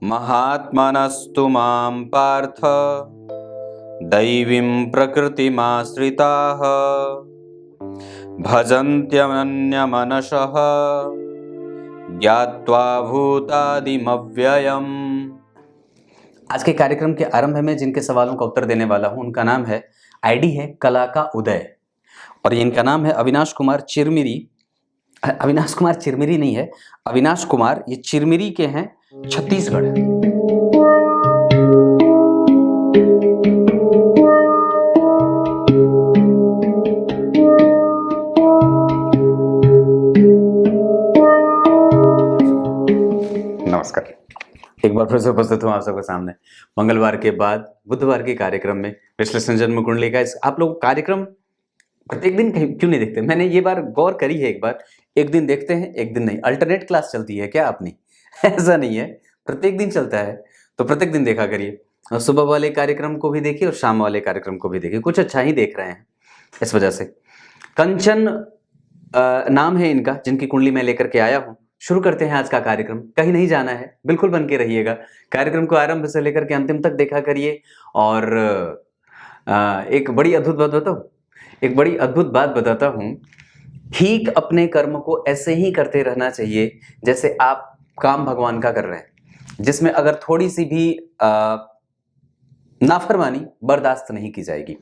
महात्मनस्तु मां पार्थ दैवीं प्रकृतिमाश्रिताः भजन्त्यनन्यमनसः ज्ञात्वा भूतादिमव्ययम्। आज के कार्यक्रम के आरंभ में जिनके सवालों का उत्तर देने वाला हूं उनका नाम है, आईडी है कला का उदय, और ये इनका नाम है अविनाश कुमार चिरमिरी। अविनाश कुमार चिरमिरी नहीं है, अविनाश कुमार, ये चिरमिरी के हैं, छत्तीसगढ़। नमस्कार, एक बार फिर से उपस्थित हूँ आप सबके सामने मंगलवार के बाद बुधवार के कार्यक्रम में विश्लेषण जन्म कुंडली का। आप लोग कार्यक्रम प्रत्येक दिन क्यों नहीं देखते? मैंने ये बार गौर करी है, एक बार एक दिन देखते हैं एक दिन नहीं। अल्टरनेट क्लास चलती है क्या अपनी? ऐसा नहीं है, प्रत्येक दिन चलता है, तो प्रत्येक दिन देखा करिए। और सुबह वाले कार्यक्रम को भी देखिए और शाम वाले कार्यक्रम को भी देखिए, कुछ अच्छा ही देख रहे हैं। इस वजह से कंचन नाम है इनका, जिनकी कुंडली मैं लेकर के आया हूँ। शुरू करते हैं आज का कार्यक्रम। कहीं नहीं जाना है, बिल्कुल बन के रहिएगा। कार्यक्रम को आरंभ से लेकर के अंतिम तक देखा करिए। और एक बड़ी अद्भुत बात बताता हूँ। ठीक अपने कर्म को ऐसे ही करते रहना चाहिए जैसे आप काम भगवान का कर रहे हैं, जिसमें अगर थोड़ी सी भी नाफरमानी बर्दाश्त नहीं की जाएगी।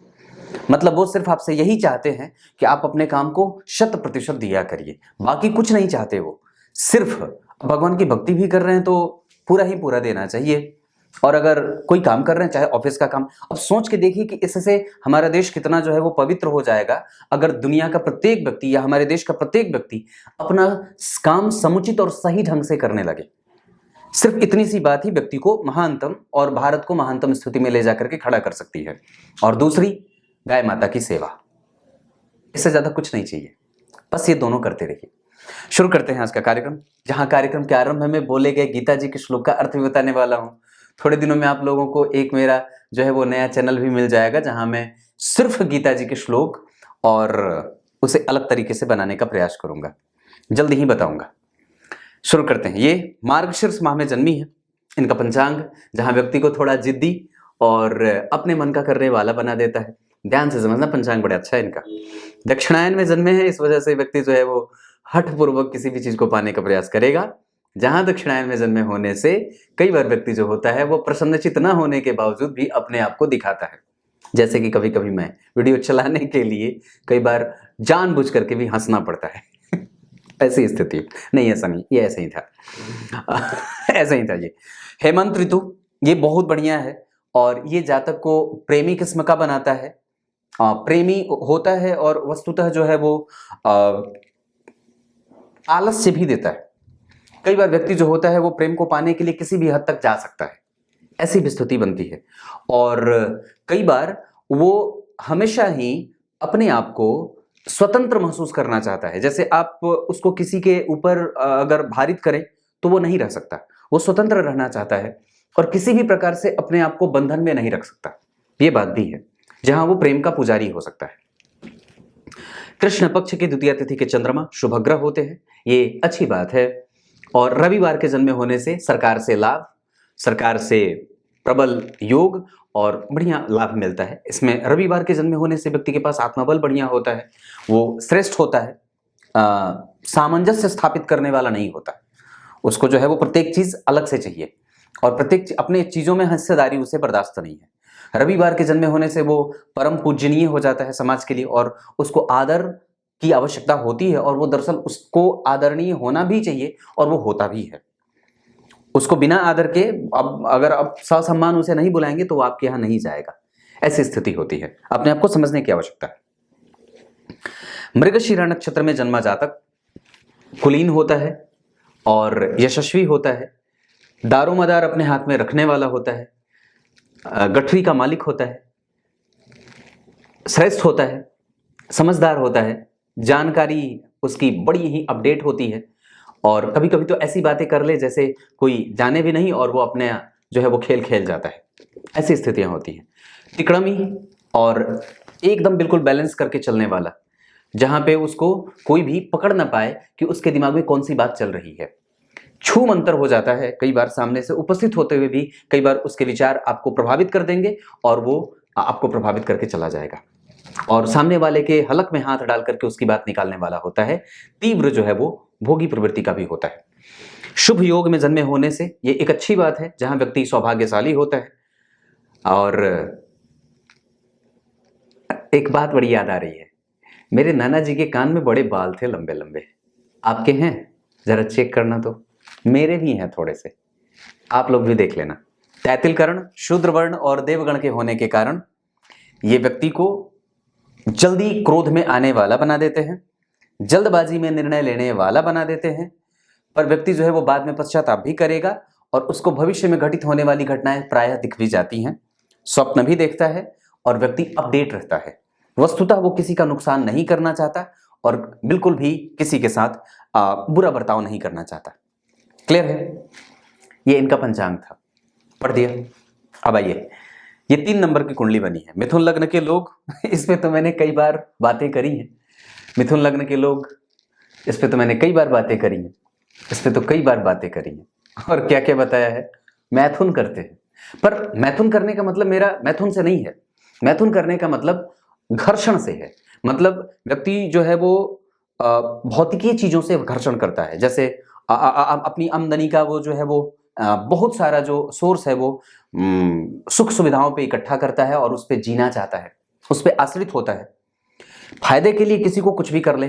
मतलब वो सिर्फ आपसे यही चाहते हैं कि आप अपने काम को 100% दिया करिए, बाकी कुछ नहीं चाहते। वो सिर्फ भगवान की भक्ति भी कर रहे हैं तो पूरा ही पूरा देना चाहिए। और अगर कोई काम कर रहे हैं, चाहे ऑफिस का काम, अब सोच के देखिए कि इससे हमारा देश कितना जो है वो पवित्र हो जाएगा अगर दुनिया का प्रत्येक व्यक्ति या हमारे देश का प्रत्येक व्यक्ति अपना काम समुचित और सही ढंग से करने लगे। सिर्फ इतनी सी बात ही व्यक्ति को महानतम और भारत को महानतम स्थिति में ले जाकर के खड़ा कर सकती है। और दूसरी, गाय माता की सेवा। इससे ज्यादा कुछ नहीं चाहिए, बस ये दोनों करते रहिए। शुरू करते हैं आज का कार्यक्रम, जहां कार्यक्रम के आरंभ में बोले गए गीता जी के श्लोक का अर्थ भी बताने वाला हूं। थोड़े दिनों में आप लोगों को एक मेरा जो है वो नया चैनल भी मिल जाएगा, जहां मैं सिर्फ गीता जी के श्लोक और उसे अलग तरीके से बनाने का प्रयास करूंगा, जल्दी ही बताऊंगा। शुरू करते हैं। ये मार्गशीर्ष माह में जन्मी है। इनका पंचांग जहां व्यक्ति को थोड़ा जिद्दी और अपने मन का करने वाला बना देता है। ध्यान से समझना, पंचांग बड़ा अच्छा है इनका। दक्षिणायन में जन्मे हैं, इस वजह से व्यक्ति जो है वो हठ पूर्वक किसी भी चीज को पाने का प्रयास करेगा। जहां दक्षिणायन में जन्मे होने से कई बार व्यक्ति जो होता है वो प्रसन्नचित्त न होने के बावजूद भी अपने आप को दिखाता है। जैसे कि कभी कभी मैं वीडियो चलाने के लिए कई बार जानबूझ करके भी हंसना पड़ता है। ऐसी स्थिति नहीं, ऐसा नहीं, ये ऐसा ही था। ऐसा ही था। ये हेमंत ऋतु, ये बहुत बढ़िया है और ये जातक को प्रेमी किस्म का बनाता है। प्रेमी होता है और वस्तुतः जो है वो आलस्य भी देता है। कई बार व्यक्ति जो होता है वो प्रेम को पाने के लिए किसी भी हद तक जा सकता है, ऐसी भी स्थिति बनती है। और कई बार वो हमेशा ही अपने आप को स्वतंत्र महसूस करना चाहता है। जैसे आप उसको किसी के ऊपर अगर भारित करें तो वो नहीं रह सकता, वो स्वतंत्र रहना चाहता है और किसी भी प्रकार से अपने आप को बंधन में नहीं रख सकता। ये बात भी है, जहां वो प्रेम का पुजारी हो सकता है। कृष्ण पक्ष की द्वितीय तिथि के चंद्रमा शुभग्रह होते हैं, ये अच्छी बात है। और रविवार के जन्मे होने से सरकार से लाभ, सरकार से प्रबल योग और बढ़िया लाभ मिलता है। इसमें रविवार के जन्मे होने से व्यक्ति के पास आत्मबल बढ़िया होता है, वो श्रेष्ठ होता है, सामंजस्य स्थापित करने वाला नहीं होता। उसको जो है वो प्रत्येक चीज अलग से चाहिए और प्रत्येक अपने चीजों में हिस्सेदारी उसे बर्दाश्त नहीं है। रविवार के जन्मे होने से वो परम पूजनीय हो जाता है समाज के लिए और उसको आदर की आवश्यकता होती है और वो दरअसल उसको आदरणीय होना भी चाहिए और वो होता भी है। उसको बिना आदर के अगर आप ससम्मान उसे नहीं बुलाएंगे तो वो आपके यहाँ नहीं जाएगा, ऐसी स्थिति होती है। अपने आप को समझने की आवश्यकता है। मृगशिरा नक्षत्र में जन्मा जातक कुलीन होता है और यशस्वी होता है, दारोमदार अपने हाथ में रखने वाला होता है, गठरी का मालिक होता है, श्रेष्ठ होता है, समझदार होता है, जानकारी उसकी बड़ी ही अपडेट होती है और कभी कभी तो ऐसी बातें कर ले जैसे कोई जाने भी नहीं और वो अपने जो है वो खेल खेल जाता है। ऐसी स्थितियां होती हैं। तिकड़मी और एकदम बिल्कुल बैलेंस करके चलने वाला, जहां पे उसको कोई भी पकड़ ना पाए कि उसके दिमाग में कौन सी बात चल रही है। छू मंतर हो जाता है कई बार, सामने से उपस्थित होते हुए भी कई बार उसके विचार आपको प्रभावित कर देंगे और वो आपको प्रभावित करके चला जाएगा, और सामने वाले के हलक में हाथ डाल करके उसकी बात निकालने वाला होता है। तीव्र जो है वो भोगी प्रवृत्ति का भी होता है। शुभ योग में जन्मे होने से ये एक अच्छी बात है, जहां व्यक्ति सौभाग्यशाली होता है। और एक बात बड़ी याद आ रही है, मेरे नाना जी के कान में बड़े बाल थे लंबे लंबे। आपके हैं? जरा चेक करना। तो मेरे भी हैं थोड़े से, आप लोग भी देख लेना। तैतिल कर्ण, शूद्र वर्ण और देवगण के होने के कारण ये व्यक्ति को जल्दी क्रोध में आने वाला बना देते हैं, जल्दबाजी में निर्णय लेने वाला बना देते हैं। पर व्यक्ति जो है वो बाद में पश्चाताप भी करेगा और उसको भविष्य में घटित होने वाली घटनाएं प्रायः दिख भी जाती हैं, स्वप्न भी देखता है और व्यक्ति अपडेट रहता है। वस्तुतः वो किसी का नुकसान नहीं करना चाहता और बिल्कुल भी किसी के साथ बुरा बर्ताव नहीं करना चाहता। क्लियर है? ये इनका पंचांग था, पढ़ दिया। अब आइए, ये 3 नंबर की कुंडली बनी है। मिथुन लग्न के लोग इस पे तो मैंने कई बार बातें करी हैं। मिथुन लग्न के लोग इस पे तो मैंने कई बार बातें करी हैं, इस पे तो कई बार बातें करी हैं। और क्या क्या बताया है? मैथुन करते हैं। पर मैथुन करने का मतलब मेरा मैथुन से नहीं है। मैथुन करने का मतलब घर्षण से है। मतलब व्यक्ति जो है वो भौतिकीय चीजों से घर्षण करता है। जैसे अपनी आमदनी का वो जो है वो बहुत सारा जो सोर्स है वो सुख सुविधाओं पे इकट्ठा करता है और उस पे जीना चाहता है, उस पे आश्रित होता है। फायदे के लिए किसी को कुछ भी कर ले।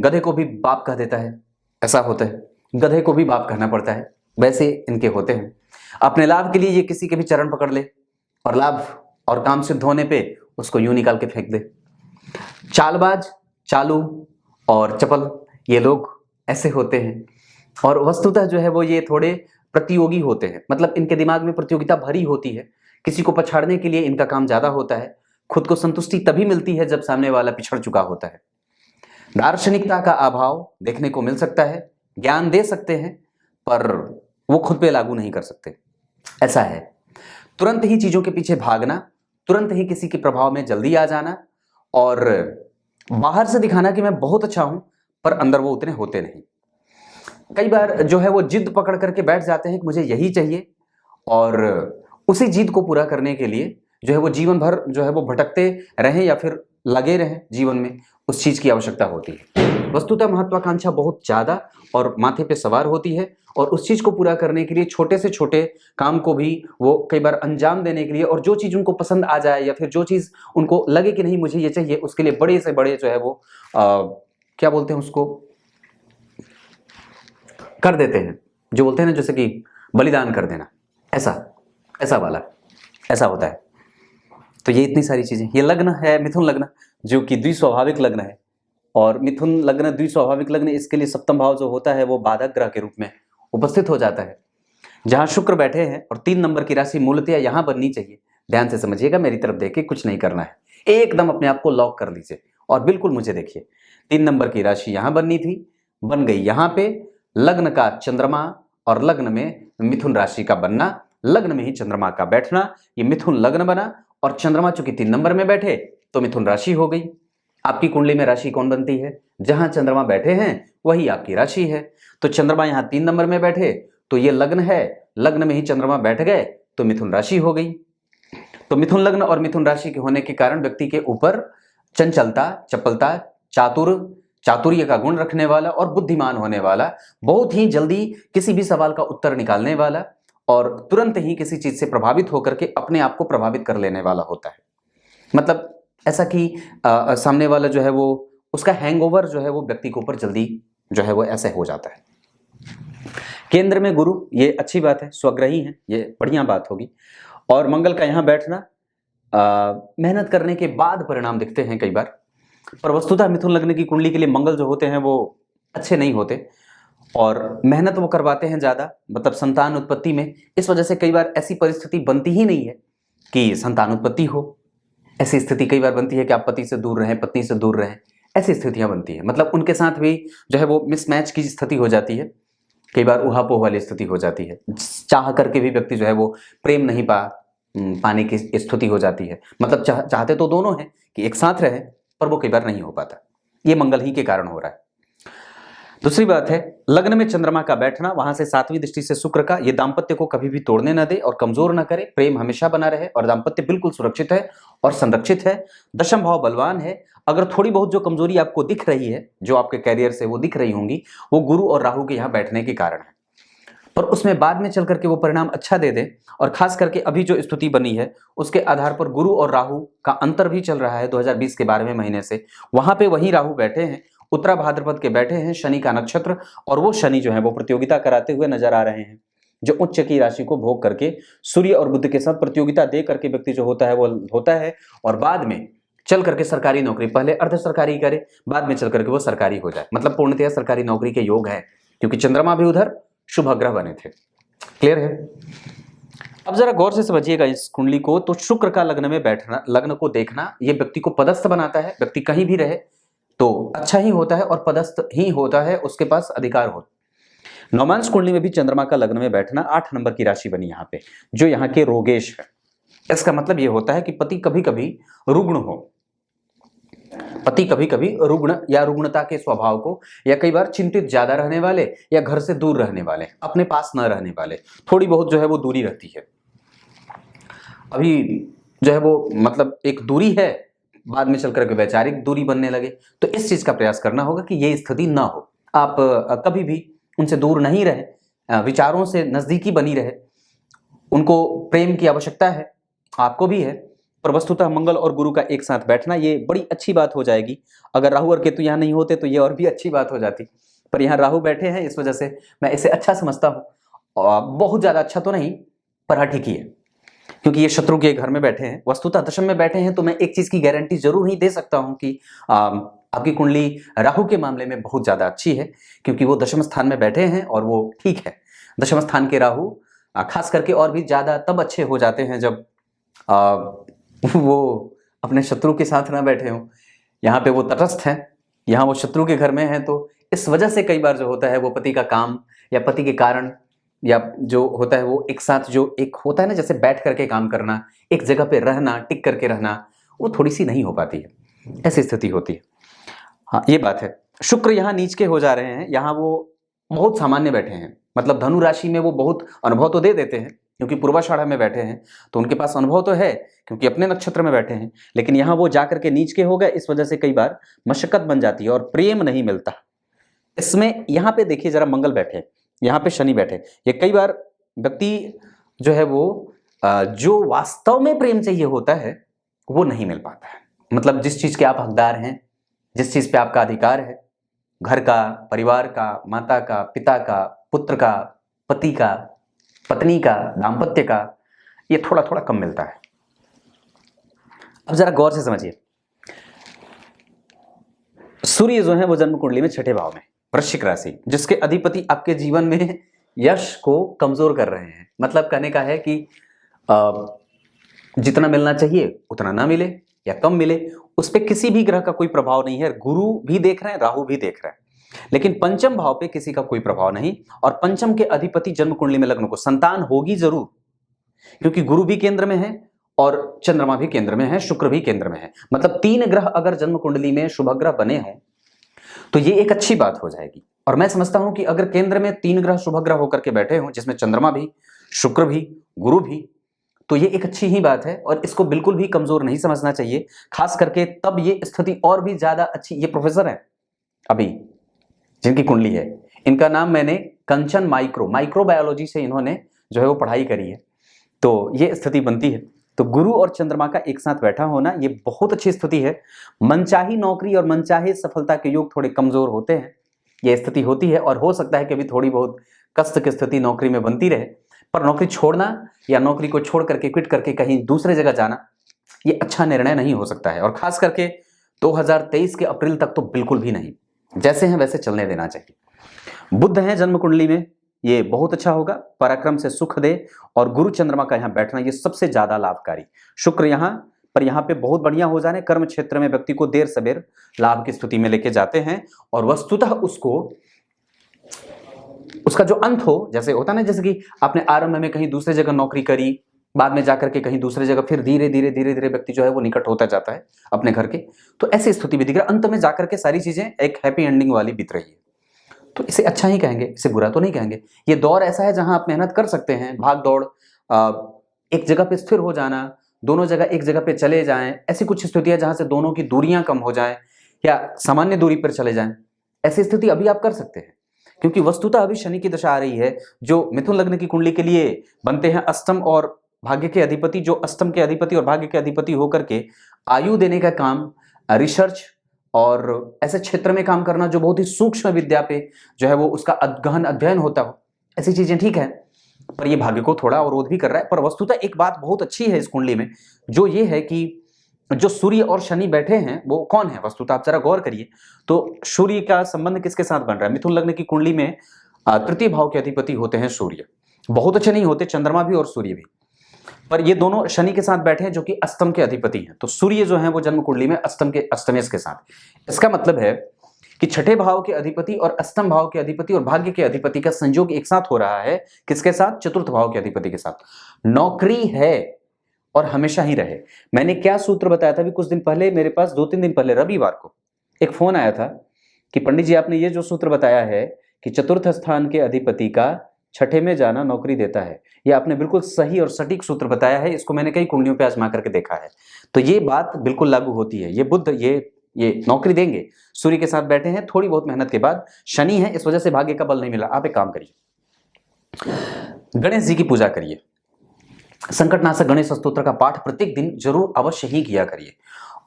गधे को भी बाप कह देता है, ऐसा होता है। गधे को भी बाप कहना पड़ता है, वैसे इनके होते हैं। अपने लाभ के लिए ये किसी के भी चरण पकड़ ले और लाभ और काम सिद्ध होने पे उसको यूं निकाल के फेंक दे। चालबाज, चालू और चपल, ये लोग ऐसे होते हैं। और वस्तुतः जो है वो ये थोड़े प्रतियोगी होते हैं। मतलब इनके दिमाग में प्रतियोगिता भरी होती है। किसी को पछाड़ने के लिए इनका काम ज्यादा होता है। खुद को संतुष्टि तभी मिलती है जब सामने वाला पिछड़ चुका होता है। दार्शनिकता का अभाव देखने को मिल सकता है। ज्ञान दे सकते हैं पर वो खुद पे लागू नहीं कर सकते, ऐसा है। तुरंत ही चीजों के पीछे भागना, तुरंत ही किसी के प्रभाव में जल्दी आ जाना और बाहर से दिखाना कि मैं बहुत अच्छा हूं, पर अंदर वो उतने होते नहीं। कई बार जो है वो जिद पकड़ करके बैठ जाते हैं कि मुझे यही चाहिए, और उसी जिद को पूरा करने के लिए जो है वो जीवन भर जो है वो भटकते रहें या फिर लगे रहें जीवन में, उस चीज की आवश्यकता होती है। वस्तुतः महत्वाकांक्षा बहुत ज्यादा और माथे पे सवार होती है, और उस चीज को पूरा करने के लिए छोटे से छोटे काम को भी वो कई बार अंजाम देने के लिए, और जो चीज उनको पसंद आ जाए या फिर जो चीज उनको लगे कि नहीं मुझे ये चाहिए, उसके लिए बड़े से बड़े जो है वो क्या बोलते हैं उसको, कर देते हैं। जो बोलते हैं ना, जैसे कि बलिदान कर देना, ऐसा वाला ऐसा होता है। तो ये इतनी सारी चीजें। ये लग्न है मिथुन लग्न, जो कि द्विस्वाभाविक लग्न है। और मिथुन लग्न द्विस्वाभाविक लग्न, इसके लिए सप्तम भाव जो होता है वो बाधक ग्रह के रूप में उपस्थित हो जाता है, जहां शुक्र बैठे हैं। और 3 नंबर की राशि मूलतः यहां बननी चाहिए। ध्यान से समझिएगा, मेरी तरफ देख के कुछ नहीं करना है, एकदम अपने आप को लॉक कर लीजिए और बिल्कुल मुझे देखिए। 3 नंबर की राशि यहां बननी थी, बन गई यहां पे। लग्न का चंद्रमा और लग्न में मिथुन राशि का बनना, लग्न में ही चंद्रमा का बैठना, ये मिथुन लग्न बना। और चंद्रमा चूंकि 3 नंबर में बैठे तो मिथुन राशि हो गई। आपकी कुंडली में राशि कौन बनती है? जहां चंद्रमा बैठे हैं वही आपकी राशि है। तो चंद्रमा यहां 3 नंबर में बैठे तो ये लग्न है, लग्न में ही चंद्रमा बैठ गए तो मिथुन राशि हो गई। तो मिथुन लग्न और मिथुन राशि के होने के कारण व्यक्ति के ऊपर चंचलता, चपलता, चातुर्य का गुण रखने वाला और बुद्धिमान होने वाला, बहुत ही जल्दी किसी भी सवाल का उत्तर निकालने वाला और तुरंत ही किसी चीज से प्रभावित होकर के अपने आप को प्रभावित कर लेने वाला होता है। मतलब ऐसा कि सामने वाला जो है वो, उसका हैंगओवर जो है वो व्यक्ति के ऊपर जल्दी जो है वो ऐसे हो जाता है। केंद्र में गुरु, ये अच्छी बात है, स्वग्रही है, ये बढ़िया बात होगी। और मंगल का यहाँ बैठना, मेहनत करने के बाद परिणाम दिखते हैं कई बार। पर वस्तुतः मिथुन लग्न की कुंडली के लिए मंगल जो होते हैं वो अच्छे नहीं होते और मेहनत वो करवाते हैं ज्यादा, मतलब संतान उत्पत्ति में। इस वजह से कई बार ऐसी परिस्थिति बनती ही नहीं है कि संतान उत्पत्ति हो। ऐसी स्थिति कई बार बनती है कि आप पति से दूर रहें, पत्नी से दूर रहें, ऐसी स्थितियां बनती है। मतलब उनके साथ भी जो है वो मिसमैच की स्थिति हो जाती है, कई बार उहापोह वाली स्थिति हो जाती है। चाह करके भी व्यक्ति जो है वो प्रेम नहीं पाने की स्थिति हो जाती है। मतलब चाहते तो दोनों हैं कि एक साथ रहे, पर वो कई बार नहीं हो पाता। ये मंगल ही के कारण हो रहा है। दूसरी बात है लग्न में चंद्रमा का बैठना, वहां से 7वीं दृष्टि से शुक्र का, ये दाम्पत्य को कभी भी तोड़ने न दे और कमजोर न करे, प्रेम हमेशा बना रहे और दाम्पत्य बिल्कुल सुरक्षित है और संरक्षित है। दशम भाव बलवान है। अगर थोड़ी बहुत जो कमजोरी आपको दिख रही है, जो आपके कैरियर से वो दिख रही होंगी, वो गुरु और राहु के यहाँ बैठने के कारण है, पर उसमें बाद में चल करके वो परिणाम अच्छा दे दे। और खास करके अभी जो स्थिति बनी है उसके आधार पर गुरु और राहु का अंतर भी चल रहा है 2020 के 12वें महीने से। वहां पे वही राहु बैठे हैं, उत्तरा भाद्रपद के बैठे हैं, शनि का नक्षत्र, और वो शनि जो है वो प्रतियोगिता कराते हुए नजर आ रहे हैं। जो उच्च की राशि को भोग करके सूर्य और बुध के साथ प्रतियोगिता दे करके व्यक्ति जो होता है वो होता है, और बाद में चल करके सरकारी नौकरी, पहले अर्ध सरकारी करे, बाद में चल करके वो सरकारी हो जाए, मतलब पूर्णतया सरकारी नौकरी के योग है, क्योंकि चंद्रमा भी उधर शुभ ग्रह बने थे। क्लियर है? अब जरा गौर से समझिएगा इस कुंडली को। तो शुक्र का लग्न में बैठना, लग्न को देखना, ये व्यक्ति को पदस्थ बनाता है। व्यक्ति कहीं भी रहे तो अच्छा ही होता है और पदस्थ ही होता है, उसके पास अधिकार हो। नौमांश कुंडली में भी चंद्रमा का लग्न में बैठना 8 नंबर की राशि बनी यहाँ पे, जो यहाँ के रोगेश है। इसका मतलब ये होता है कि पति कभी कभी रुग्ण हो, पति कभी कभी रुग्ण या रुग्णता के स्वभाव को, या कई बार चिंतित ज्यादा रहने वाले, या घर से दूर रहने वाले, अपने पास न रहने वाले, थोड़ी बहुत जो है वो दूरी रहती है। अभी जो है वो मतलब एक दूरी है, बाद में चलकर के वैचारिक दूरी बनने लगे, तो इस चीज का प्रयास करना होगा कि ये स्थिति ना हो। आप कभी भी उनसे दूर नहीं रहे, विचारों से नजदीकी बनी रहे। उनको प्रेम की आवश्यकता है, आपको भी है, पर वस्तुतः मंगल और गुरु का एक साथ बैठना ये बड़ी अच्छी बात हो जाएगी। अगर राहु और केतु यहाँ नहीं होते तो ये और भी अच्छी बात हो जाती, पर यहाँ राहु बैठे हैं, इस वजह से मैं इसे अच्छा समझता हूँ। बहुत ज्यादा अच्छा तो नहीं, पर हाँ ठीक ही है, क्योंकि ये शत्रु के घर में बैठे हैं, वस्तुतः दशम में बैठे हैं। तो मैं एक चीज की गारंटी जरूर ही दे सकता हूं कि आपकी कुंडली राहु के मामले में बहुत ज्यादा अच्छी है, क्योंकि वो दशम स्थान में बैठे हैं और वो ठीक है। दशम स्थान के राहु खास करके और भी ज्यादा तब अच्छे हो जाते हैं जब वो अपने शत्रु के साथ ना बैठे हों। यहाँ पे वो तटस्थ हैं, यहाँ वो शत्रु के घर में हैं, तो इस वजह से कई बार जो होता है वो पति का काम या पति के कारण, या जो होता है वो एक साथ जो एक होता है ना, जैसे बैठ करके काम करना, एक जगह पे रहना, टिक करके रहना, वो थोड़ी सी नहीं हो पाती है, ऐसी स्थिति होती है। हाँ, ये बात है। शुक्र यहाँ नीच के हो जा रहे हैं, यहाँ वो बहुत सामान्य बैठे हैं, मतलब धनु राशि में वो बहुत अनुभव तो दे देते हैं, क्योंकि पूर्वाषाढ़ा में बैठे हैं तो उनके पास अनुभव तो है, क्योंकि अपने नक्षत्र में बैठे हैं, लेकिन यहाँ वो जाकर के नीच के हो गए, इस वजह से कई बार मशक्कत बन जाती है और प्रेम नहीं मिलता। इसमें यहाँ पे देखिए जरा, मंगल बैठे, यहाँ पे शनि बैठे, ये कई बार व्यक्ति जो है वो जो वास्तव में प्रेम चाहिए होता है वो नहीं मिल पाता है। मतलब जिस चीज के आप हकदार हैं, जिस चीज पे आपका अधिकार है, घर का, परिवार का, माता का, पिता का, पुत्र का, पति का, पत्नी का, दाम्पत्य का, ये थोड़ा थोड़ा कम मिलता है। अब जरा गौर से समझिए, सूर्य जो है वो जन्म कुंडली में 6ठे भाव में, वृश्चिक राशि, जिसके अधिपति आपके जीवन में यश को कमजोर कर रहे हैं। मतलब कहने का है कि जितना मिलना चाहिए उतना ना मिले या कम मिले, उस पर किसी भी ग्रह का कोई प्रभाव नहीं है। गुरु भी देख रहे हैं, राहु भी देख रहे हैं, लेकिन पंचम भाव पे किसी का कोई प्रभाव नहीं। और पंचम के अधिपति जन्म कुंडली में लग्न को संतान होगी जरूर, क्योंकि गुरु भी केंद्र में है और चंद्रमा भी केंद्र में है, शुक्र भी केंद्र में है। मतलब 3 ग्रह अगर जन्म कुंडली में शुभ ग्रह बने हों तो ये एक अच्छी बात हो जाएगी। और मैं समझता हूं कि अगर केंद्र में 3 ग्रह शुभ ग्रह होकर के बैठे हों, जिसमें चंद्रमा भी, शुक्र भी, गुरु भी, तो ये एक अच्छी ही बात है और इसको बिल्कुल भी कमजोर नहीं समझना चाहिए। खास करके तब ये स्थिति और भी ज्यादा अच्छी। ये प्रोफेसर हैं अभी जिनकी कुंडली है, इनका नाम मैंने कंचन माइक्रोबायोलॉजी से इन्होंने जो है वो पढ़ाई करी है, तो ये स्थिति बनती है। तो गुरु और चंद्रमा का एक साथ बैठा होना ये बहुत अच्छी स्थिति है। मनचाही नौकरी और मनचाही सफलता के योग थोड़े कमजोर होते हैं, ये स्थिति होती है, और हो सकता है कि अभी थोड़ी बहुत कष्ट की स्थिति नौकरी में बनती रहे, पर नौकरी छोड़ना या नौकरी को छोड़ करके क्विट करके कहीं दूसरे जगह जाना ये अच्छा निर्णय नहीं हो सकता है। और खास करके 2023 के अप्रैल तक तो बिल्कुल भी नहीं, जैसे हैं वैसे चलने देना चाहिए। बुध है जन्म कुंडली में, ये बहुत अच्छा होगा, पराक्रम से सुख दे, और गुरु चंद्रमा का यहाँ बैठना ये सबसे ज्यादा लाभकारी। शुक्र यहाँ पर यहाँ पे बहुत बढ़िया हो जाने, कर्म क्षेत्र में व्यक्ति को देर सबेर लाभ की स्थिति में लेके जाते हैं, और वस्तुतः उसका जो अंत हो, जैसे होता ना, जैसे कि आपने आरंभ में कहीं दूसरे जगह नौकरी करी, बाद में जाकर के कहीं दूसरे जगह, फिर धीरे धीरे व्यक्ति जो है वो निकट होता जाता है अपने घर के, तो ऐसी स्थिति भी दिख रहा है। अंत में जाकर के सारी चीजें एक हैप्पी एंडिंग वाली बीत रही है। तो इसे अच्छा ही कहेंगे, इसे बुरा तो नहीं कहेंगे। ये दौर ऐसा है जहां आप मेहनत कर सकते हैं, भाग दौड़, एक जगह पे स्थिर हो जाना, दोनों जगह एक जगह पे चले जाएं, ऐसी कुछ स्थितियां जहां से दोनों की दूरियां कम हो जाएं या सामान्य दूरी पर चले जाएं, ऐसी स्थिति अभी आप कर सकते हैं। क्योंकि वस्तुतः अभी शनि की दशा आ रही है जो मिथुन लग्न की कुंडली के लिए बनते हैं अष्टम और भाग्य के अधिपति, जो अष्टम के अधिपति और भाग्य के अधिपति होकर के आयु देने का काम, रिसर्च और ऐसे क्षेत्र में काम करना जो बहुत ही सूक्ष्म विद्या पे जो है वो उसका गहन अध्ययन होता हो, ऐसी चीजें ठीक है। पर ये भाग्य को थोड़ा अवरोध भी कर रहा है। पर वस्तुतः एक बात बहुत अच्छी है इस कुंडली में, जो ये है कि जो सूर्य और शनि बैठे हैं वो कौन है वस्तुतः, आप जरा गौर करिए। तो सूर्य का संबंध किसके साथ बन रहा है? मिथुन लग्न की कुंडली में तृतीय भाव के अधिपति होते हैं सूर्य। बहुत अच्छे नहीं होते, चंद्रमा भी और सूर्य भी, पर ये दोनों शनि के साथ बैठे हैं जो कि अष्टम के अधिपति हैं। तो सूर्य जो है वो जन्म कुंडली में अष्टम के अष्टमेश के साथ, इसका मतलब है कि छठे भाव के अधिपति और अष्टम भाव के अधिपति और भाग्य के अधिपति का संयोग एक साथ हो रहा है। किसके साथ? चतुर्थ भाव के अधिपति के साथ। नौकरी है और हमेशा ही रहे। मैंने क्या सूत्र बताया था अभी कुछ दिन पहले, मेरे पास 2-3 दिन पहले रविवार को एक फोन आया था कि पंडित जी आपने ये जो सूत्र बताया है कि चतुर्थ स्थान के अधिपति का छठे में जाना नौकरी देता है, ये आपने बिल्कुल सही और सटीक सूत्र बताया है, इसको मैंने कई कुंडलियों पे आजमा करके देखा है। तो ये बात बिल्कुल लागू होती है। ये बुध ये नौकरी देंगे, सूर्य के साथ बैठे हैं, थोड़ी बहुत मेहनत के बाद शनि है, इस वजह से भाग्य का बल नहीं मिला। आप एक काम करिए, गणेश जी की पूजा करिए, संकटनाशक गणेश स्तोत्र का पाठ प्रत्येक दिन जरूर अवश्य ही किया करिए,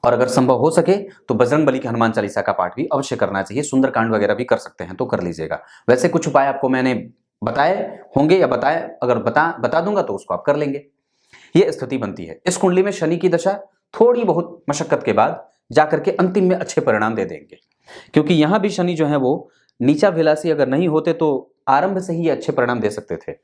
और अगर संभव हो सके तो बजरंगबली के हनुमान चालीसा का पाठ भी अवश्य करना चाहिए। सुंदरकांड वगैरह भी कर सकते हैं तो कर लीजिएगा। वैसे कुछ उपाय आपको मैंने बताए होंगे या बताए, अगर बता दूंगा तो उसको आप कर लेंगे। ये स्थिति बनती है। इस कुंडली में शनि की दशा थोड़ी बहुत मशक्कत के बाद जाकर के अंतिम में अच्छे परिणाम दे देंगे, क्योंकि यहां भी शनि जो है वो नीचा विलासी अगर नहीं होते तो आरंभ से ही अच्छे परिणाम दे सकते थे।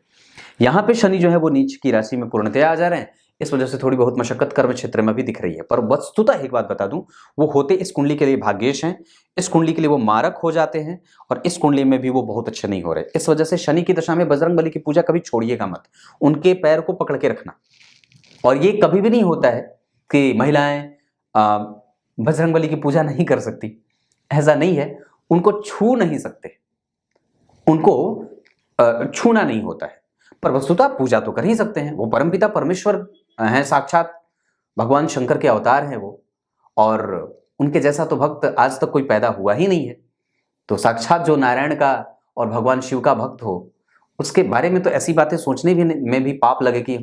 यहां पे शनि जो है वो नीच की राशि में पूर्णतया आ जा रहे हैं, इस वजह से थोड़ी बहुत मशक्कत कर्म क्षेत्र में भी दिख रही है। पर वस्तुतः एक बात बता दूं, वो होते इस कुंडली के लिए भाग्येश हैं, इस कुंडली के लिए वो मारक हो जाते हैं, और इस कुंडली में भी वो बहुत अच्छे नहीं हो रहे। इस वजह से शनि की दशा में बजरंगबली की पूजा कभी छोड़िएगा मत, उनके पैर को पकड़ के रखना। और ये कभी भी नहीं होता है कि महिलाएं बजरंगबली की पूजा नहीं कर सकती, ऐसा नहीं है। उनको छू नहीं सकते, उनको छूना नहीं होता है, पर वस्तुतः पूजा तो कर ही सकते हैं। वो परमपिता परमेश्वर हैं, साक्षात भगवान शंकर के अवतार हैं वो, और उनके जैसा तो भक्त आज तक कोई पैदा हुआ ही नहीं है। तो साक्षात जो नारायण का और भगवान शिव का भक्त हो, उसके बारे में तो ऐसी बातें सोचने में भी पाप लगे कि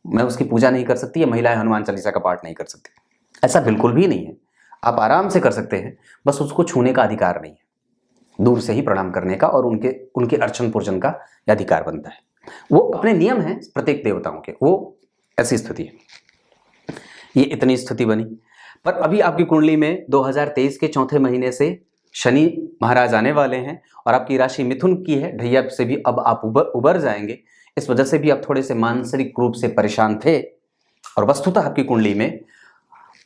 मैं उसकी पूजा नहीं कर सकती या महिलाएं हनुमान चालीसा का पाठ नहीं कर सकती, ऐसा बिल्कुल भी नहीं है। आप आराम से कर सकते हैं, बस उसको छूने का अधिकार नहीं है, दूर से ही प्रणाम करने का और उनके अर्चन पूजन का अधिकार बनता है। वो अपने नियम हैं प्रत्येक देवताओं के, वो ऐसी स्थिति है। ये इतनी स्थिति बनी। पर अभी आपकी कुंडली में 2023 के चौथे महीने से शनि महाराज आने वाले हैं, और आपकी राशि मिथुन की है, ढैया से भी अब आप उबर जाएंगे। इस वजह से भी आप थोड़े से मानसिक रूप से परेशान थे। और वस्तुतः आपकी कुंडली में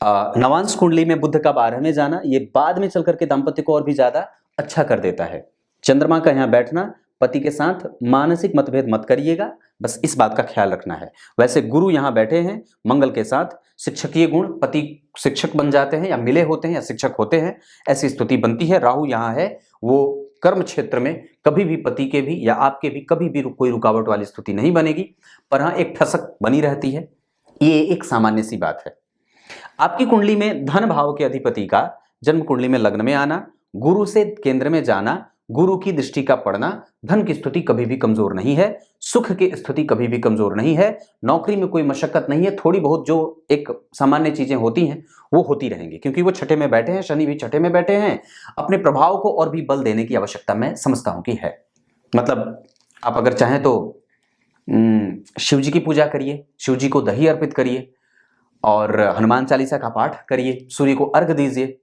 नवांश कुंडली में बुध का 12वें जाना, ये बाद में चल करके दाम्पत्य को और भी ज्यादा अच्छा कर देता है। चंद्रमा का यहाँ बैठना, पति के साथ मानसिक मतभेद मत करिएगा, बस इस बात का ख्याल रखना है। वैसे गुरु यहाँ बैठे हैं मंगल के साथ, शिक्षकीय गुण, पति शिक्षक बन जाते हैं या मिले होते हैं या शिक्षक होते हैं, ऐसी स्थिति बनती है। राहु यहाँ है, वो कर्म क्षेत्र में कभी भी पति के भी या आपके भी कभी भी कोई रुकावट वाली स्थिति नहीं बनेगी, पर हाँ एक ठसक बनी रहती है। ये एक सामान्य सी बात है। आपकी कुंडली में धन भाव के अधिपति का जन्म कुंडली में लग्न में आना, गुरु से केंद्र में जाना, गुरु की दृष्टि का पड़ना, धन की स्थिति कभी भी कमजोर नहीं है, सुख की स्थिति कभी भी कमजोर नहीं है, नौकरी में कोई मशक्कत नहीं है। थोड़ी बहुत जो एक सामान्य चीजें होती हैं वो होती रहेंगी, क्योंकि वो छठे में बैठे हैं, शनि भी छठे में बैठे हैं। अपने प्रभाव को और भी बल देने की आवश्यकता मैं समझता हूं कि है। मतलब आप अगर चाहें तो शिव जी की पूजा करिए, शिव जी को दही अर्पित करिए, और हनुमान चालीसा का पाठ करिए, सूर्य को अर्घ दीजिए,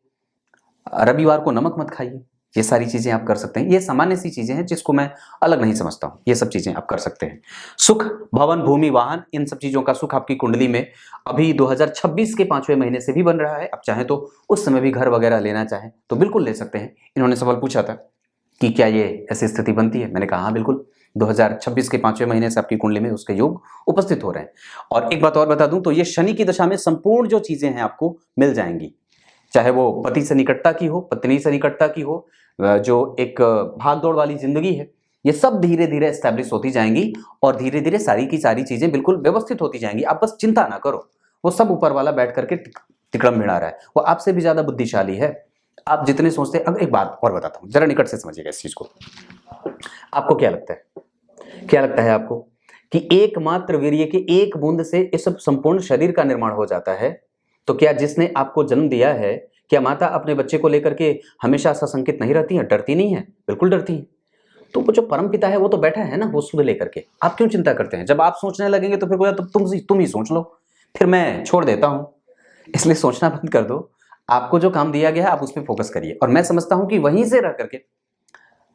रविवार को नमक मत खाइए। ये सारी चीजें आप कर सकते हैं। ये सामान्य सी चीजें हैं जिसको मैं अलग नहीं समझता हूं, ये सब चीजें आप कर सकते हैं। सुख, भवन, भूमि, वाहन, इन सब चीजों का सुख आपकी कुंडली में अभी 2026 के 5वें महीने से भी बन रहा है। आप चाहें तो उस समय भी घर वगैरह लेना चाहें तो बिल्कुल ले सकते हैं। इन्होंने सवाल पूछा था कि क्या ये ऐसी स्थिति बनती है, मैंने कहा हाँ बिल्कुल, 2026 के 5वें महीने से आपकी कुंडली में उसके योग उपस्थित हो रहे हैं। और एक बात और बता दूं तो ये शनि की दशा में संपूर्ण जो चीजें हैं आपको मिल जाएंगी, चाहे वो पति से निकटता की हो, पत्नी से निकटता की हो, जो एक भाग दौड़ वाली जिंदगी है, ये सब धीरे धीरे एस्टैब्लिश होती जाएंगी और धीरे धीरे सारी की सारी चीजें बिल्कुल व्यवस्थित होती जाएंगी। आप बस चिंता ना करो, वो सब ऊपर वाला बैठ करके तिकड़म भिड़ा रहा है, वो आपसे भी ज्यादा बुद्धिशाली है। आप जितने सोचते हैं। अब एक बात और बताता हूं, जरा निकट से समझिएगा इस चीज को। आपको क्या लगता है, क्या लगता है आपको कि एकमात्र वीर्य के एक बूंद से इस संपूर्ण शरीर का निर्माण हो जाता है? तो क्या जिसने आपको जन्म दिया है, क्या माता अपने बच्चे को लेकर के हमेशा सशंकित नहीं रहती है, डरती नहीं है? बिल्कुल डरती है। तो वो जो परम पिता है वो तो बैठा है ना, वो सुध लेकर के। आप क्यों चिंता करते हैं? जब आप सोचने लगेंगे तो फिर बोला तो तुम ही सोच लो, फिर मैं छोड़ देता हूं। इसलिए सोचना बंद कर दो, आपको जो काम दिया गया है आप उस पर फोकस करिए, और मैं समझता हूं कि वहीं से रह करके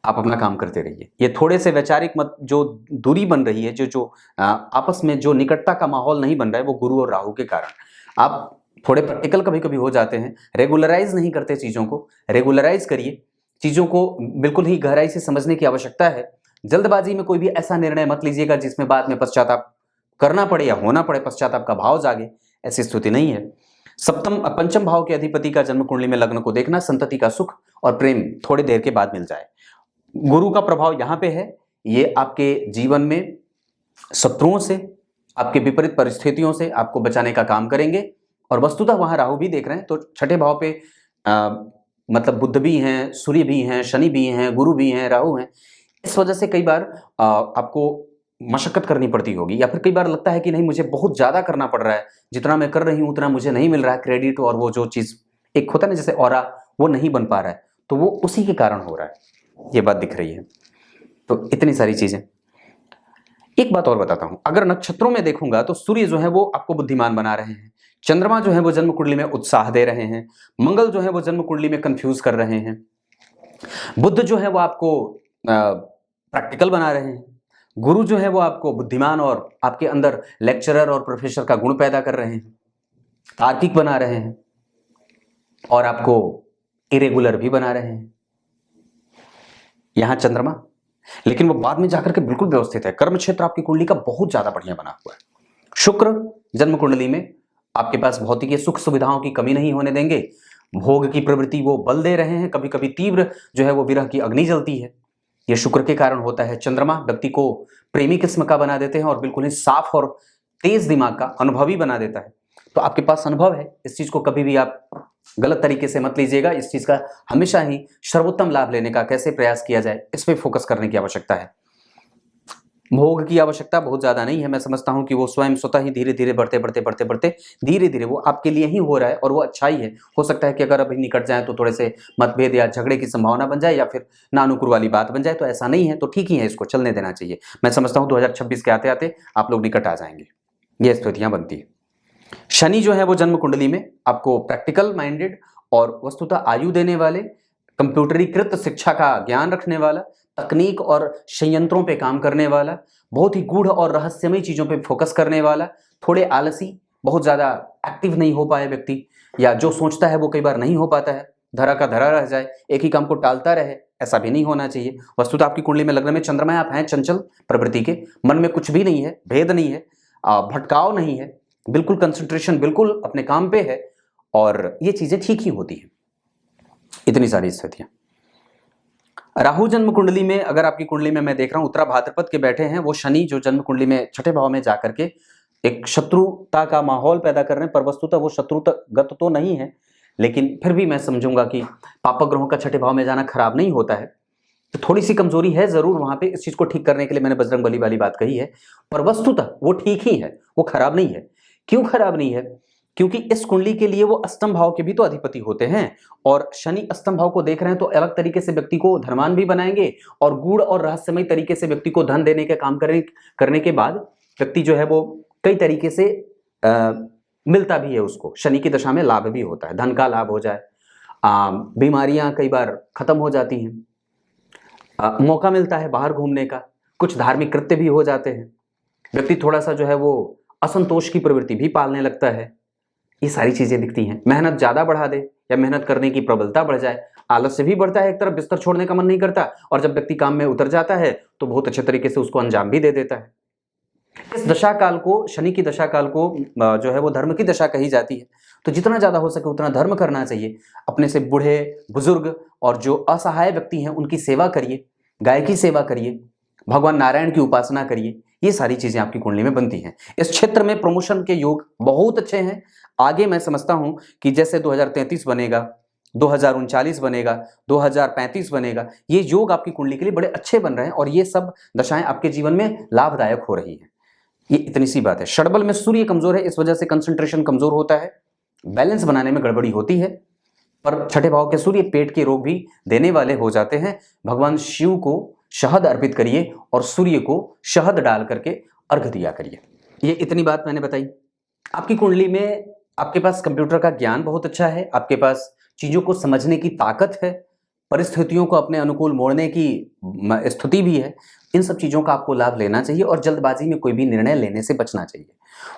आप अपना काम करते रहिए। ये थोड़े से वैचारिक मत जो दूरी बन रही है, जो आपस में जो निकटता का माहौल नहीं बन रहा है, वो गुरु और राहु के कारण। आप थोड़े प्रैक्टिकल कभी कभी हो जाते हैं, रेगुलराइज नहीं करते चीजों को। रेगुलराइज करिए चीजों को, बिल्कुल ही गहराई से समझने की आवश्यकता है। जल्दबाजी में कोई भी ऐसा निर्णय मत लीजिएगा जिसमें बाद में पश्चाताप करना पड़े या होना पड़े, पश्चाताप का भाव जागे, ऐसी स्थिति नहीं है। सप्तम पंचम भाव के अधिपति का जन्म कुंडली में लग्न को देखना, संतति का सुख और प्रेम थोड़ी देर के बाद मिल जाए। गुरु का प्रभाव यहां पे है, ये आपके जीवन में शत्रुओं से, आपके विपरीत परिस्थितियों से आपको बचाने का काम करेंगे। और वस्तुतः वहां राहु भी देख रहे हैं, तो छठे भाव पे मतलब बुध भी हैं, सूर्य भी हैं, शनि भी हैं, गुरु भी हैं, राहु हैं। इस वजह से कई बार आपको मशक्कत करनी पड़ती होगी, या फिर कई बार लगता है कि नहीं मुझे बहुत ज्यादा करना पड़ रहा है, जितना मैं कर रही हूं उतना मुझे नहीं मिल रहा है क्रेडिट, और वो जो चीज एक होता है ना जैसे ऑरा, वो नहीं बन पा रहा है, तो वो उसी के कारण हो रहा है, ये बात दिख रही है। तो इतनी सारी चीजें। एक बात और बताता हूं, अगर नक्षत्रों में देखूंगा तो सूर्य जो है वो आपको बुद्धिमान बना रहे हैं, चंद्रमा जो है वो जन्म कुंडली में उत्साह दे रहे हैं, मंगल जो है वो जन्म कुंडली में कंफ्यूज कर रहे हैं, बुध जो है वो आपको प्रैक्टिकल बना रहे हैं, गुरु जो है वो आपको बुद्धिमान और आपके अंदर लेक्चरर और प्रोफेसर का गुण पैदा कर रहे हैं, तार्किक बना रहे हैं, और आपको इरेगुलर भी बना रहे हैं। यहां चंद्रमा, लेकिन वो बाद में जाकर के बिल्कुल व्यवस्थित है। कर्म क्षेत्र आपकी कुंडली का बहुत ज्यादा बढ़िया बना हुआ है। शुक्र जन्म कुंडली में आपके पास भौतिक सुख सुविधाओं की कमी नहीं होने देंगे, भोग की प्रवृत्ति वो बल दे रहे हैं, कभी कभी तीव्र जो है वो विरह की अग्नि जलती है, ये शुक्र के कारण होता है। चंद्रमा व्यक्ति को प्रेमी किस्म का बना देते हैं और बिल्कुल ही साफ और तेज दिमाग का अनुभवी बना देता है। तो आपके पास अनुभव है, इस चीज को कभी भी आप गलत तरीके से मत लीजिएगा। इस चीज का हमेशा ही सर्वोत्तम लाभ लेने का कैसे प्रयास किया जाए, इस पे फोकस करने की आवश्यकता है। भोग की आवश्यकता बहुत ज्यादा नहीं है, मैं समझता हूं कि वो स्वयं स्वतः ही धीरे धीरे बढ़ते धीरे धीरे वो आपके लिए ही हो रहा है, और वो अच्छा ही है। हो सकता है कि अगर अभी निकट जाए तो थोड़े से मतभेद या झगड़े की संभावना बन जाए, या फिर नानुकुर वाली बात बन जाए, तो ऐसा नहीं है, तो ठीक ही है, इसको चलने देना चाहिए। मैं समझता हूँ 2026 के आते आते आप लोग निकट आ जाएंगे, ये स्थितियां बनती है। शनि जो है वो जन्म कुंडली में आपको प्रैक्टिकल माइंडेड और वस्तुतः आयु देने वाले, कंप्यूटरीकृत शिक्षा का ज्ञान रखने वाला, तकनीक और संयंत्रों पे काम करने वाला, बहुत ही गूढ़ और रहस्यमय चीजों पे फोकस करने वाला, थोड़े आलसी, बहुत ज्यादा एक्टिव नहीं हो पाए व्यक्ति, या जो सोचता है वो कई बार नहीं हो पाता है, धरा का धरा रह जाए, एक ही काम को टालता रहे, ऐसा भी नहीं होना चाहिए। वस्तुतः आपकी कुंडली में लग्न में चंद्रमा है, आप हैं चंचल प्रवृत्ति के, मन में कुछ भी नहीं है, भेद नहीं है, भटकाव नहीं है, बिल्कुल कंसंट्रेशन बिल्कुल अपने काम पे है, और ये चीजें ठीक ही होती है। इतनी सारी स्थितियां। राहु जन्म कुंडली में, अगर आपकी कुंडली में मैं देख रहा हूं उत्तरा भाद्रपद के बैठे हैं, वो शनि जो जन्म कुंडली में छठे भाव में जाकर के एक शत्रुता का माहौल पैदा कर रहे हैं, पर वस्तुतः वो शत्रुगत तो नहीं है, लेकिन फिर भी मैं समझूंगा कि पापक ग्रहों का छठे भाव में जाना खराब नहीं होता है। तो थोड़ी सी कमजोरी है जरूर वहां पे, इस चीज को ठीक करने के लिए मैंने बजरंगबली वाली बात कही है, पर वस्तुतः वो ठीक ही है, वो खराब नहीं है। क्यों खराब नहीं है? क्योंकि इस कुंडली के लिए वो अष्टम भाव के भी तो अधिपति होते हैं, और शनि अष्टम भाव को देख रहे हैं, तो अलग तरीके से व्यक्ति को धनवान भी बनाएंगे, और गूढ़ और रहस्यमय तरीके से व्यक्ति को धन देने के काम करने के बाद व्यक्ति जो है वो कई तरीके से मिलता भी है उसको। शनि की दशा में लाभ भी होता है, धन का लाभ हो जाए, बीमारियां कई बार खत्म हो जाती हैं, मौका मिलता है बाहर घूमने का, कुछ धार्मिक कृत्य भी हो जाते हैं, व्यक्ति थोड़ा सा जो है वो असंतोष की प्रवृत्ति भी पालने लगता है। ये सारी चीजें दिखती हैं। मेहनत ज्यादा बढ़ा दे या मेहनत करने की प्रबलता बढ़ जाए, आलस्य भी बढ़ता है, एक तरफ बिस्तर छोड़ने का मन नहीं करता, और जब व्यक्ति काम में उतर जाता है तो बहुत अच्छे तरीके से उसको अंजाम भी दे देता है। इस दशा काल को, शनि की दशा काल को जो है वो धर्म की दशा कही जाती है। तो जितना ज़्यादा हो सके उतना धर्म करना चाहिए। अपने से बूढ़े, बुजुर्ग और जो असहाय व्यक्ति हैं उनकी सेवा करिए, गाय की सेवा करिए, भगवान नारायण की उपासना करिए। ये सारी चीज़ें आपकी कुंडली में बनती हैं। इस क्षेत्र में प्रमोशन के योग बहुत अच्छे हैं। आगे मैं समझता हूं कि जैसे 2033 बनेगा, 2039 बनेगा, 2035 बनेगा, ये योग आपकी कुंडली के लिए बड़े अच्छे बन रहे हैं और ये सब दशाएं आपके जीवन में लाभदायक हो रही हैं। ये इतनी सी बात है। षडबल में सूर्य कमजोर है, इस वजह से कंसंट्रेशन कमजोर होता है, बैलेंस बनाने में गड़बड़ी होती है। पर छठे भाव के सूर्य पेट के रोग भी देने वाले हो जाते हैं। भगवान शिव को शहद अर्पित करिए और सूर्य को शहद डाल करके अर्घ दिया करिए। ये इतनी बात मैंने बताई। आपकी कुंडली में आपके पास कंप्यूटर का ज्ञान बहुत अच्छा है, आपके पास चीजों को समझने की ताकत है, परिस्थितियों को अपने अनुकूल मोड़ने की स्थिति भी है। इन सब चीजों का आपको लाभ लेना चाहिए और जल्दबाजी में कोई भी निर्णय लेने से बचना चाहिए।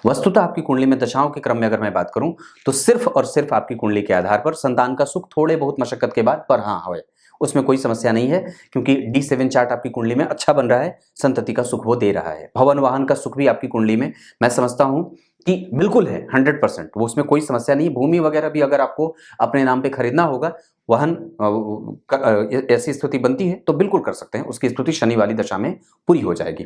वस्तुतः आपकी कुंडली में दशाओं के क्रम में अगर मैं बात करूं तो सिर्फ और सिर्फ आपकी कुंडली के आधार पर संतान का सुख थोड़े बहुत मशक्कत के बाद पर हाँ है, उसमें कोई समस्या नहीं है, क्योंकि D7 चार्ट आपकी कुंडली में अच्छा बन रहा है, संतति का सुख वो दे रहा है। भवन वाहन का सुख भी आपकी कुंडली में मैं समझता हूं कि बिल्कुल है, 100%, वो उसमें कोई समस्या नहीं है। भूमि वगैरह भी अगर आपको अपने नाम पे खरीदना होगा, वाहन ऐसी स्थिति बनती है तो बिल्कुल कर सकते हैं, उसकी स्थिति शनि वाली दशा में पूरी हो जाएगी।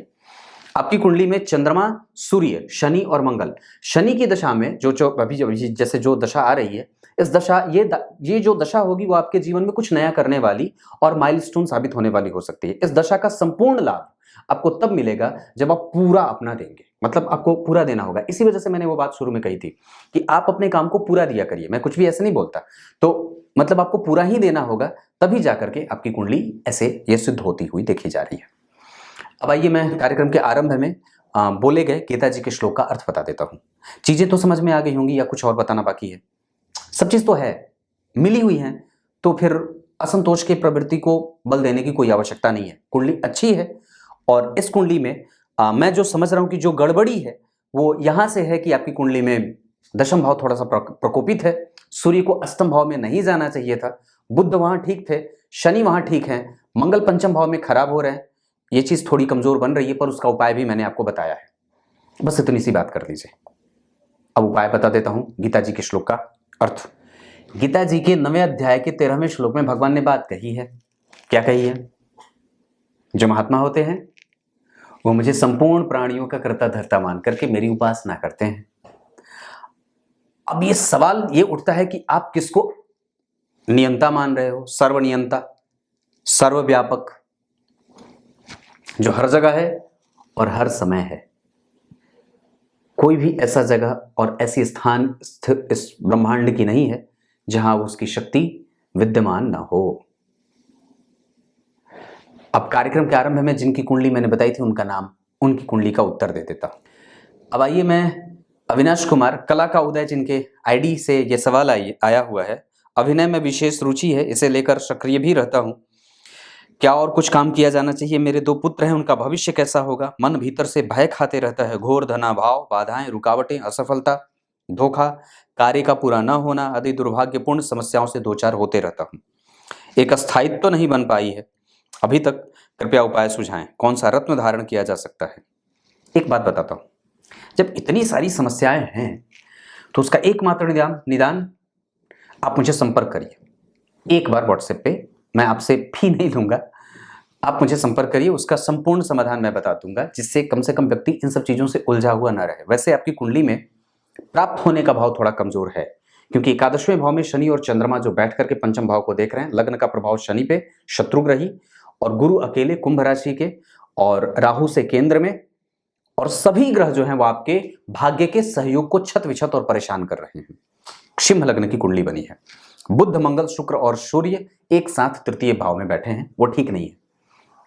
आपकी कुंडली में चंद्रमा, सूर्य, शनि और मंगल, शनि की दशा में जो अभी जैसे जो दशा आ रही है, इस दशा ये जो दशा होगी वो आपके जीवन में कुछ नया करने वाली और माइलस्टोन साबित होने वाली हो सकती है। इस दशा का संपूर्ण लाभ आपको तब मिलेगा जब आप पूरा अपना देंगे, मतलब आपको पूरा देना होगा। इसी वजह से मैंने वो बात शुरू में कही थी कि आप अपने काम को पूरा दिया करिए, मैं कुछ भी ऐसे नहीं बोलता। तो मतलब आपको पूरा ही देना होगा, तभी जाकर के आपकी कुंडली ऐसे ये सिद्ध होती हुई देखी जा रही है। अब आइए मैं कार्यक्रम के आरंभ में बोले गए गीता जी के श्लोक का अर्थ बता देता हूँ। चीजें तो समझ में आ गई होंगी या कुछ और बताना बाकी है? सब चीज तो है, मिली हुई है, तो फिर असंतोष की प्रवृत्ति को बल देने की कोई आवश्यकता नहीं है। कुंडली अच्छी है और इस कुंडली में मैं जो समझ रहा हूं कि जो गड़बड़ी है वो यहां से है कि आपकी कुंडली में दशम भाव थोड़ा सा प्रकोपित है। सूर्य को अष्टम भाव में नहीं जाना चाहिए था, बुध वहां ठीक थे, शनि वहां ठीक है, मंगल पंचम भाव में खराब हो रहे हैं, ये चीज थोड़ी कमजोर बन रही है, पर उसका उपाय भी मैंने आपको बताया है। बस इतनी सी बात कर लीजिए। अब उपाय बता देता हूं, गीता जी के श्लोक का अर्थ। गीता जी के 9वें अध्याय के 13वें श्लोक में भगवान ने बात कही है। क्या कही है? जो महात्मा होते हैं वो मुझे संपूर्ण प्राणियों का कर्ता धर्ता मान करके मेरी उपासना करते हैं। अब ये सवाल ये उठता है कि आप किसको नियंता मान रहे हो? सर्वनियंता, सर्वव्यापक, जो हर जगह है और हर समय है। कोई भी ऐसा जगह और ऐसी स्थान इस ब्रह्मांड की नहीं है जहां उसकी शक्ति विद्यमान ना हो। अब कार्यक्रम के आरंभ में जिनकी कुंडली मैंने बताई थी उनका नाम, उनकी कुंडली का उत्तर दे देता। अब आइए मैं अविनाश कुमार, कला का उदय, जिनके आईडी से यह सवाल आया हुआ है। अभिनय में विशेष रुचि है, इसे लेकर सक्रिय भी रहता हूं। क्या और कुछ काम किया जाना चाहिए? मेरे 2 पुत्र हैं, उनका भविष्य कैसा होगा? मन भीतर से भय खाते रहता है, घोर धनाभाव, बाधाएं, रुकावटें, असफलता, धोखा, कार्य का पूरा न होना आदि दुर्भाग्यपूर्ण समस्याओं से 2-4 होते रहता हूं। एक स्थायित्व तो नहीं बन पाई है अभी तक, कृपया उपाय सुझाएं। कौन सा रत्न धारण किया जा सकता है? एक बात बताता हूं, जब इतनी सारी समस्याएं हैं तो उसका एकमात्र निदान आप मुझे संपर्क करिए एक बार व्हाट्सएप पे, मैं आपसे फी नहीं लूंगा, आप मुझे संपर्क करिए, उसका संपूर्ण समाधान मैं बता दूंगा, जिससे कम से कम व्यक्ति इन सब चीजों से उलझा हुआ ना रहे। वैसे आपकी कुंडली में प्राप्त होने का भाव थोड़ा कमजोर है, क्योंकि एकादशवें भाव में शनि और चंद्रमा जो बैठ करके पंचम भाव को देख रहे हैं, लग्न का प्रभाव शनि पे, शत्रुग्रही, और गुरु अकेले कुंभ राशि के, और राहु से केंद्र में, और सभी ग्रह जो हैं वो आपके भाग्य के सहयोग को छत विछत और परेशान कर रहे हैं। सिंह लग्न की कुंडली बनी है। बुध, मंगल, शुक्र और सूर्य एक साथ तृतीय भाव में बैठे हैं, वो ठीक नहीं है,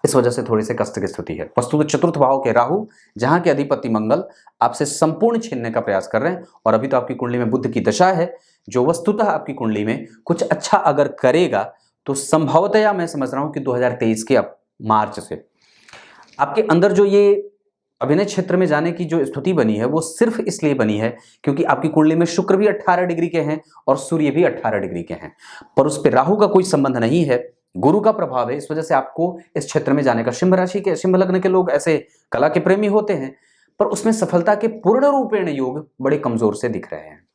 इस वजह से थोड़ी सी कष्ट की स्थिति है। वस्तुतः चतुर्थ भाव के राहु, जहां के अधिपति मंगल, आपसे संपूर्ण छीनने का प्रयास कर रहे हैं, और अभी तो आपकी कुंडली में बुध की दशा है, जो वस्तुतः आपकी कुंडली में कुछ अच्छा अगर करेगा तो संभवतया मैं समझ रहा हूं कि 2023 के मार्च से आपके अंदर जो ये अभिनय क्षेत्र में जाने की जो स्थिति बनी है वो सिर्फ इसलिए बनी है क्योंकि आपकी कुंडली में शुक्र भी 18 डिग्री के हैं और सूर्य भी 18 डिग्री के हैं, पर उस पर राहु का कोई संबंध नहीं है, गुरु का प्रभाव है। इस वजह से आपको इस क्षेत्र में जाने का, सिंह राशि के, सिंह लग्न के लोग ऐसे कला के प्रेमी होते हैं, पर उसमें सफलता के पूर्ण रूपेण योग बड़े कमजोर से दिख रहे हैं।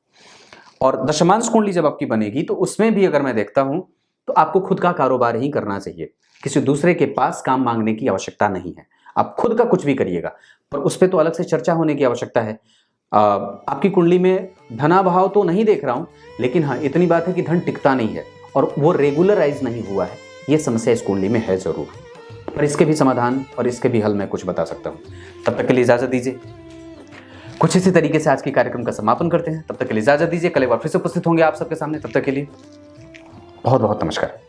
और दशमांश कुंडली जब आपकी बनेगी तो उसमें भी अगर मैं देखता हूं तो आपको खुद का कारोबार ही करना चाहिए, किसी दूसरे के पास काम मांगने की आवश्यकता नहीं है। आप खुद का कुछ भी करिएगा, पर उस पर तो अलग से चर्चा होने की आवश्यकता है। आपकी कुंडली में धनाभाव तो नहीं देख रहा हूं, लेकिन हाँ इतनी बात है कि धन टिकता नहीं है और वो रेगुलराइज नहीं हुआ है। ये समस्या इस कुंडली में है जरूर, पर इसके भी समाधान और इसके भी हल मैं कुछ बता सकता हूं। तब तक के लिए इजाजत दीजिए। कुछ इसी तरीके से आज के कार्यक्रम का समापन करते हैं। तब तक के लिए इजाजत दीजिए। कल एक बार फिर से उपस्थित होंगे आप सबके सामने। तब तक के लिए बहुत बहुत नमस्कार।